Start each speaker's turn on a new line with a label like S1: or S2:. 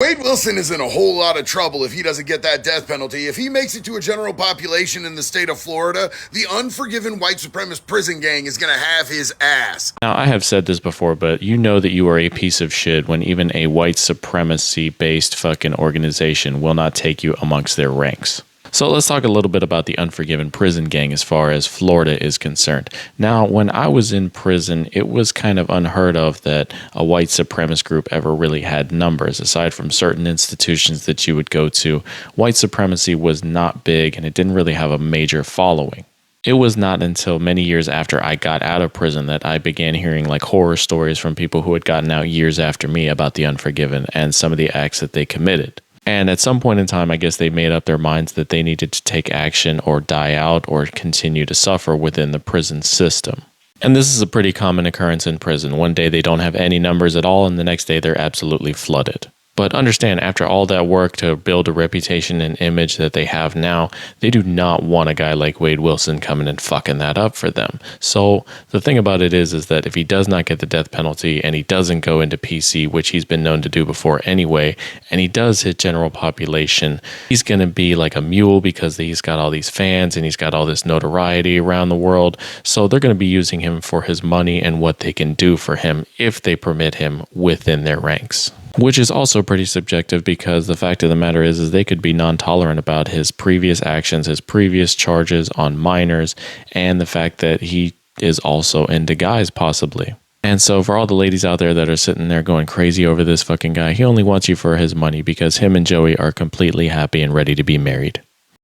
S1: Wade Wilson is in a whole lot of trouble if he doesn't get that death penalty. If he makes it to a general population in the state of Florida, the Unforgiven white supremacist prison gang is going to have his ass.
S2: Now, I have said this before, but you know that you are a piece of shit when even a white supremacy-based fucking organization will not take you amongst their ranks. So let's talk a little bit about the Unforgiven prison gang as far as Florida is concerned. Now, when I was in prison, it was kind of unheard of that a white supremacist group ever really had numbers. Aside from certain institutions that you would go to, white supremacy was not big and it didn't really have a major following. It was not until many years after I got out of prison that I began hearing like horror stories from people who had gotten out years after me about the Unforgiven and some of the acts that they committed. And at some point in time, I guess they made up their minds that they needed to take action or die out or continue to suffer within the prison system. And this is a pretty common occurrence in prison. One day they don't have any numbers at all, and the next day they're absolutely flooded. But understand, after all that work to build a reputation and image that they have now, they do not want a guy like Wade Wilson coming and fucking that up for them. So the thing about it is that if he does not get the death penalty and he doesn't go into PC, which he's been known to do before anyway, and he does hit general population, he's going to be like a mule because he's got all these fans and he's got all this notoriety around the world. So they're going to be using him for his money and what they can do for him if they permit him within their ranks. Which is also pretty subjective because the fact of the matter is they could be non-tolerant about his previous actions, his previous charges on minors, and the fact that he is also into guys possibly. And so for all the ladies out there that are sitting there going crazy over this fucking guy, he only wants you for his money because him and Joey are completely happy and ready to be married.